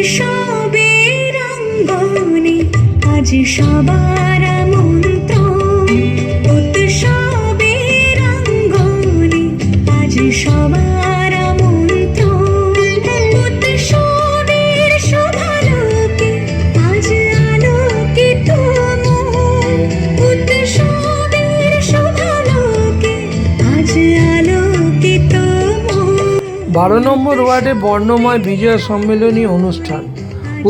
উৎসবের অঙ্গনে আজ সবার আমন্ত্রণ, উৎসবের অঙ্গনে আজ সবার আমন্ত্রণ, উৎসবের শোভালোকে আজ আলোকিত মন, উৎসবের শোভালোকে আজ আলোকিত মন। 12 নম্বর ওয়ার্ডে বর্ণময় বিজয় সম্মেলনী অনুষ্ঠান।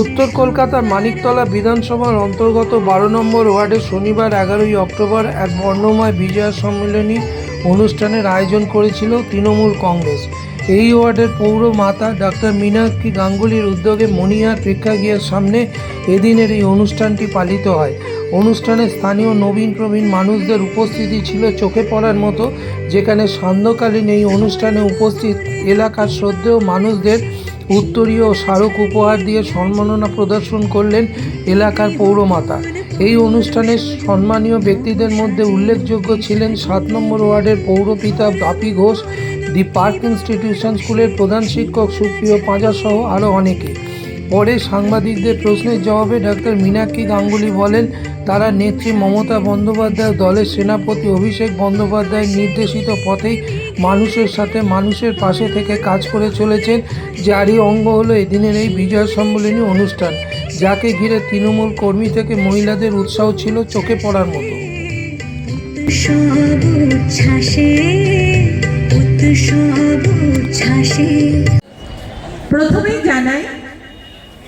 উত্তর কলকাতার মানিকতলা বিধানসভার অন্তর্গত 12 নম্বর ওয়ার্ডে শনিবার 11ই অক্টোবর এক বর্ণময় বিজয় সম্মেলনী অনুষ্ঠানের আয়োজন করেছিল তৃণমূল কংগ্রেস। এই ওয়ার্ডের পৌর মাতা ডাক্তার মীনাক্ষী গাঙ্গুলির উদ্যোগে মণিহার প্রেক্ষাগৃহের সামনে এদিনের এই অনুষ্ঠানটি পালিত হয়। অনুষ্ঠানে স্থানীয় নবীন প্রবীণ মানুষদের উপস্থিতি ছিল চোখে পড়ার মতো, যেখানে সান্ধ্যকালীন এই অনুষ্ঠানে উপস্থিত এলাকার শ্রদ্ধেয় মানুষদের উত্তরীয় ও স্মারক উপহার দিয়ে সম্মাননা প্রদর্শন করলেন এলাকার পৌরমাতা। এই অনুষ্ঠানে সম্মানীয় ব্যক্তিদের মধ্যে উল্লেখযোগ্য ছিলেন 7 নম্বর ওয়ার্ডের পৌরপিতা বাপি ঘোষ, দি পার্ক ইনস্টিটিউশন স্কুলের প্রধান শিক্ষক সুপ্রিয় পাঁজা সহ আরও অনেকে। পরে সাংবাদিকদের প্রশ্নের জবাবে ডাক্তার মীনাক্ষী গাঙ্গুলি বলেন, তারা নেত্রী মমতা বন্দ্যোপাধ্যায় দলের সেনাপতি অভিষেক বন্দ্যোপাধ্যায়ের নির্দেশিত পথেই মানুষের সাথে মানুষের পাশে থেকে কাজ করে চলেছেন, যারই অঙ্গ হলো এদিনের এই বিজয় সম্মেলনী অনুষ্ঠান, যাকে ঘিরে তৃণমূল কর্মী থেকে মহিলাদের উৎসাহ ছিল চোখে পড়ার মতো। প্রথমেই জানাই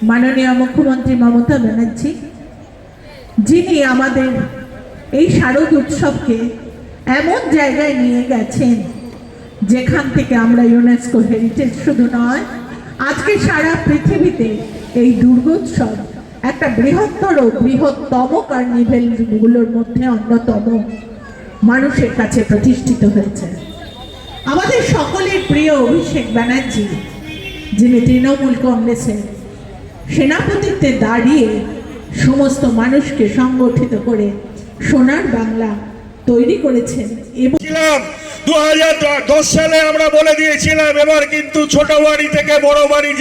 মাননীয় মুখ্যমন্ত্রী মমতা ব্যানার্জি, যিনি আমাদের এই শারদ উৎসবকে এমন জায়গায় নিয়ে গেছেন যেখান থেকে আমরা ইউনেস্কো হেরিটেজ শুধু নয়, আজকে সারা পৃথিবীতে এই দুর্গোৎসব একটা বৃহত্তম কার্নিভেলগুলোর মধ্যে অন্যতম মানুষের কাছে প্রতিষ্ঠিত হয়েছে। আমাদের সকলের প্রিয় অভিষেক ব্যানার্জি, যিনি তৃণমূল কংগ্রেসের সেনাপতিত্বে দাঁড়িয়ে সমস্ত মানুষকে সংগঠিত করে সোনার বাংলা তৈরি করেছেন। এবং 2010 সালে আমরা বলে দিয়েছিলাম, এবার কিন্তু ছোট বাড়ি থেকে বড় বাড়ি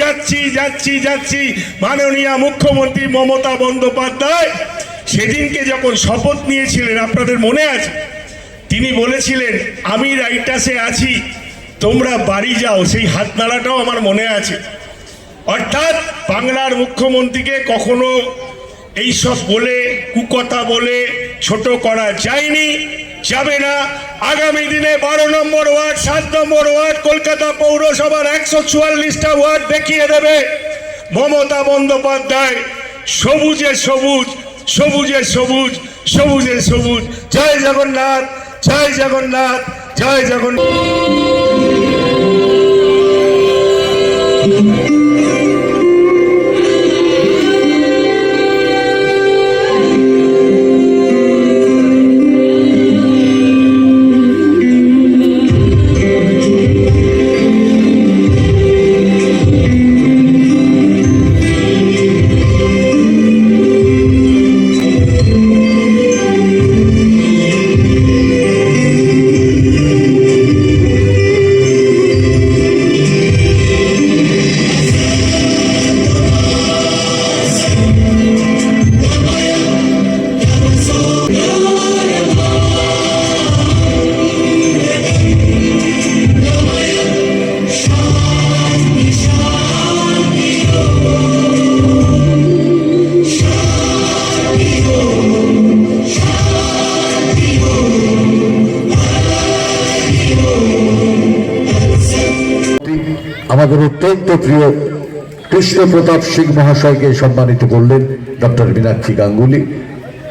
যাচ্ছি। মাননীয় মুখ্যমন্ত্রী মমতা বন্দ্যোপাধ্যায় সেদিনকে যখন শপথ নিয়েছিলেন, আপনাদের মনে আছে, তিনি বলেছিলেন আমি রাইটাসে আছি, তোমরা বাড়ি যাও। সেই হাত নাড়াটাও আমার মনে আছে। অর্থাৎ বাংলার মুখ্যমন্ত্রীকে কখনো এইসব বলে কুকথা বলে ছোট করা যায়নি, যাবে না। আগামী দিনে 12 নম্বর ওয়ার্ড, 7 নম্বর ওয়ার্ড, কলকাতা পৌরসভার 144টা ওয়ার্ড দেখিয়ে দেবে মমতা বন্দ্যোপাধ্যায় সবুজে সবুজ, সবুজে সবুজ, সবুজে সবুজ। জয় জগন্নাথ, জয় জগন্নাথ, জয় জগন্নাথ। আমাদের অত্যন্ত প্রিয় কৃষ্ণ প্রতাপ সিং মহাশয়কে সম্মানিত করলেন ডক্টর মীনাক্ষী গাঙ্গুলি।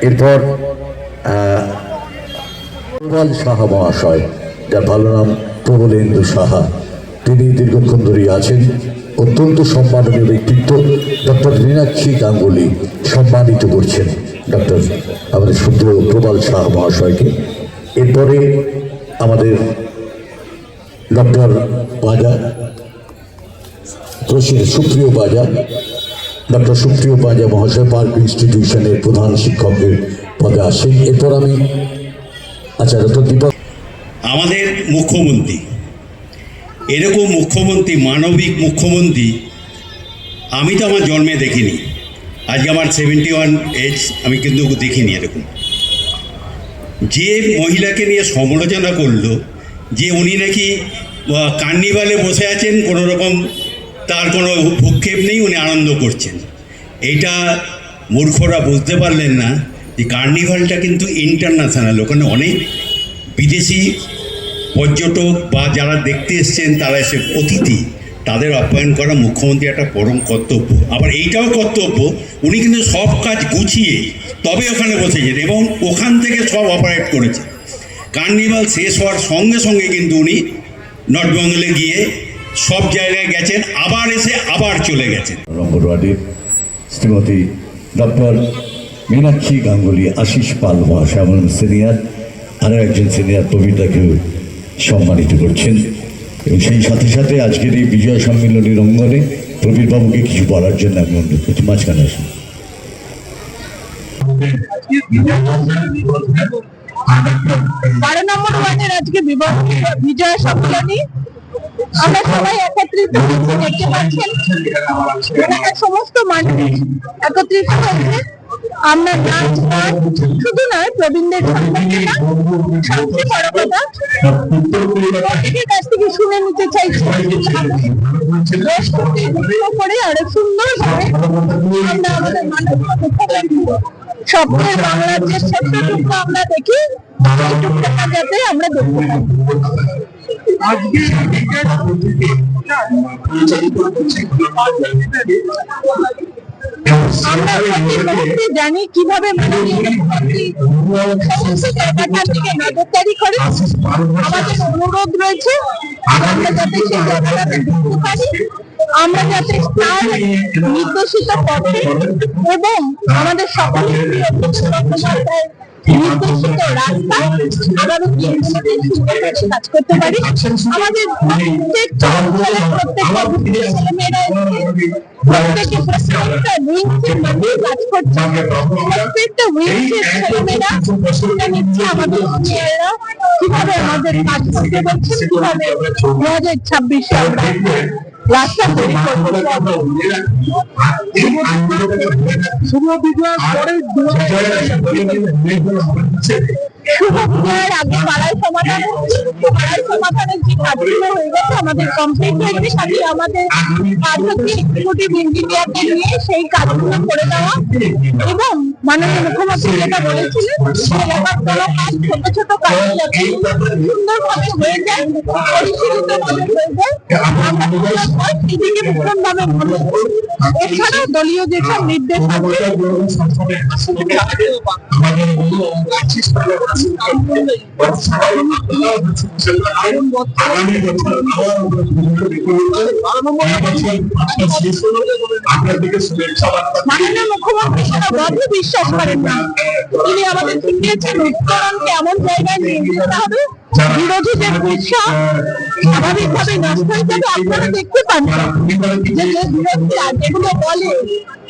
এরপর প্রবল সাহা মহাশয়, যার ভালো নাম প্রবলেন্দু সাহা, তিনি দীর্ঘক্ষণ ধরে আছেন। অত্যন্ত সম্মাননীয় ব্যক্তিত্ব ডক্টর মীনাক্ষী গাঙ্গুলি সম্মানিত করছেন আমাদের সুন্দর প্রবল সাহা মহাশয়কে। এরপরে আমাদের ডক্টর পাঁজা, সুপ্রিয় পাঁজা, ডক্টর সুপ্রিয় পাঁজা মহাশয় পার্ক ইনস্টিটিউশনের প্রধান শিক্ষকের পদে আসেন। এরপর আমি ডক্টর দীপক। আমাদের মুখ্যমন্ত্রী, এরকম মুখ্যমন্ত্রী, মানবিক মুখ্যমন্ত্রী আমি তো আমার জন্মে দেখিনি, আজকে আমার 71 এজ, আমি কিন্তু দেখিনি এরকম। যে মহিলাকে নিয়ে সমালোচনা করলো যে উনি নাকি কার্নিভালে বসে আছেন, কোনো রকম তার কোনো ভূক্ষেপ নেই, উনি আনন্দ করছেন, এইটা মূর্খরা বুঝতে পারলেন না যে কার্নিভালটা কিন্তু ইন্টারন্যাশনাল। ওখানে অনেক বিদেশি পর্যটক বা যারা দেখতে এসছেন তারা এসে অতিথি, তাদের আপ্যায়ন করা মুখ্যমন্ত্রী একটা পরম কর্তব্য। আবার এইটাও কর্তব্য, উনি কিন্তু সব কাজ গুছিয়ে তবে ওখানে বসেছেন এবং ওখান থেকে সব অপারেট করেছেন। কার্নিভাল শেষ হওয়ার সঙ্গে সঙ্গে কিন্তু উনি নর্থ বেঙ্গলে গিয়ে সব জায়গায় গেছেন, আবার এসে আবার চলে গেছেন। নম্বর ওয়ার্ডের শ্রীমতী ডক্টর মীনাক্ষী গাঙ্গুলি, আশিস পাল মহাশয় আমার সিনিয়র, আরও একজন সিনিয়র প্রবীরদাকেও সম্মানিত করছেন। এবং সেই সাথে সাথে আজকের এই বিজয় সম্মিলনীর অঙ্গনে প্রবীরবাবুকে কিছু বলার জন্য আমি অনুরোধ করছি, মাঝখানে আসুন। 12 নম্বর ওয়ার্ডের আজকে বিজয় সম্মেলনী, আমরা সবাই একত্রিত হয়েছি, দেখতে পাচ্ছেন এলাকার সমস্ত মানুষ একত্রিত হয়েছে। আমরা নাচ গান শুধু নয়, প্রবীণদের সবচেয়ে বড় কথা প্রত্যেকের কাছ থেকে শুনে নিতে চাইছি করে আরো সুন্দর আমরা আমাদের স্বপ্নের বাংলার যে ছোট্টটুকু আমরা দেখি, সেইটুকুটা যাতে আমরা দেখতে পাই। আমরা জানি কিভাবে সমস্ত জায়গাটার দিকে নজরদারি করে। আমাদের অনুরোধ রয়েছে আমরা যাতে সেই জায়গাটাতে দেখতে পারি, আমরা যাতে তার নির্দেশিত পথে এবং আমাদের সকলের প্রিয় বন্দ্যোপাধ্যায়ের নির্দেশিত রাস্তা আগামী দিনগুলোতে সুন্দরভাবে কাজ করতে পারি। আমাদের প্রত্যেকটা অঞ্চলের প্রত্যেকটা ছেলেমেয়েরা প্রত্যেকে প্রত্যেকটা উইংসের মধ্যে কাজ করছে, প্রত্যেকটা উইংসের ছেলেমেয়েরা সেটা নিচ্ছে আমাদের মেয়েরা কিভাবে আমাদের কাজ করতে বলছেন, কিভাবে 2026-এ আমরা রাস্তা তৈরি করবো। শুভ বিজয়ের পরে শুভ বিজয়ের আগে পাড়ায় সমাধান হচ্ছে, পাড়ায় সমাধানের যে কাজগুলো হয়ে গেছে আমাদের কমপ্লিট হয়েছে, সাথে আমাদের কাজ হচ্ছে এক্সিকিউটিভ ইঞ্জিনিয়ারকে নিয়ে সেই কাজগুলো করে দেওয়া। এবং মাননীয় মুখ্যমন্ত্রী যেটা বলেছিলেন, এলাকার কোনো কাজ ছোট ছোট কাজ যাতে সুন্দরভাবে হয়ে যায়, পরিচালিত ভাবে হয়ে যায়, আমরা সেদিকে ভীষণভাবে মনে করি। এছাড়াও দলীয় যেসব নির্দেশ মাননীয় মুখ্যমন্ত্রী সেটা বদ্ধ বিশ্বাস করেন না। তিনি আমাদের শিখিয়েছেন উত্তরণকে এমন জায়গায় নিয়ে যেতে হবে বিরোধীদের উৎসাহ স্বাভাবিকভাবে নষ্ট হয়ে যাবে। আপনারা দেখতে পান যে বিরোধীরা যেগুলো বলে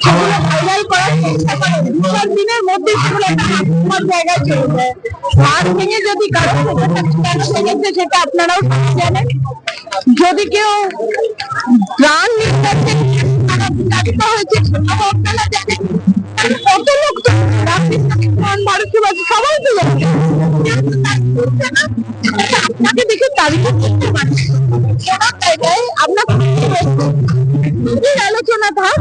সেগুলো ভাইরাল করার চেষ্টা করে, 2-4 দিনের মধ্যে সেগুলো একটা আত্মহত্যার জায়গায় চলে যায়। হাত ভেঙে যদি কারো কেন ভেঙেছে সেটা আপনারাও জানেন। যদি কেউ প্রাণ নির্যাতনে হয়েছে সেটাও আপনারা জানেন। কত লোক তো ভারতবাসী সবাই তো জানে, আপনাকে দেখে তারিফ করতে পারে। কোনো জায়গায় আপনার আলোচনা থাক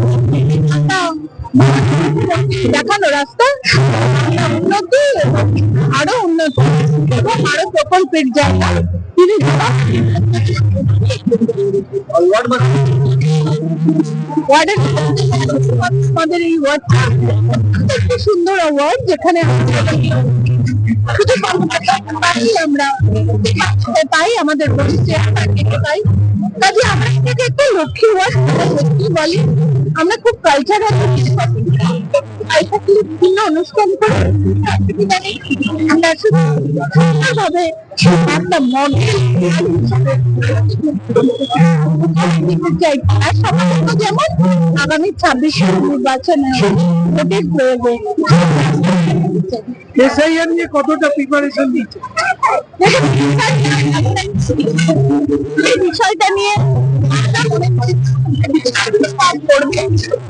দেখানো রাস্তা উন্নতি, আরো উন্নতি এবং আরো প্রকল্পের জায়গা তিনি ওয়ার্ডের আমাদের এই ওয়ার্ডটা একটা সুন্দর ওয়ার্ড, যেখানে শুধু আমরা পাই, আমাদের ভবিষ্যতে পাই। কাজে আমরা এটাকে একটা লক্ষ্মী ওয়ার্ড সত্যি বলি। আমরা খুব কালচারাল বিভিন্ন অনুষ্ঠান করে আমরা সুন্দরভাবে একটা মডেল চাই। আর সাধারণত যেমন আগামী 26 নির্বাচনে ভোটের প্রয়োগে এসআইআর নিয়ে কতটা প্রিপারেশন দিচ্ছে? এই বিষয়টা নিয়ে মনে করি কাজ করবে,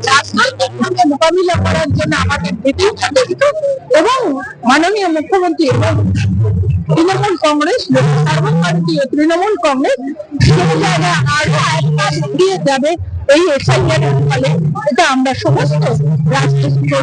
রাজনৈতিক মোকাবিলা করার জন্য আমাদের যেতেই হবে। এবং মাননীয় মুখ্যমন্ত্রী এবং তৃণমূল কংগ্রেস, সর্বভারতীয় তৃণমূল কংগ্রেস সেই জায়গায় আরো এক কাজ এগিয়ে যাবে এই এসআইআর এর ফলে। এটা আমরা সমস্ত রাষ্ট্রীয়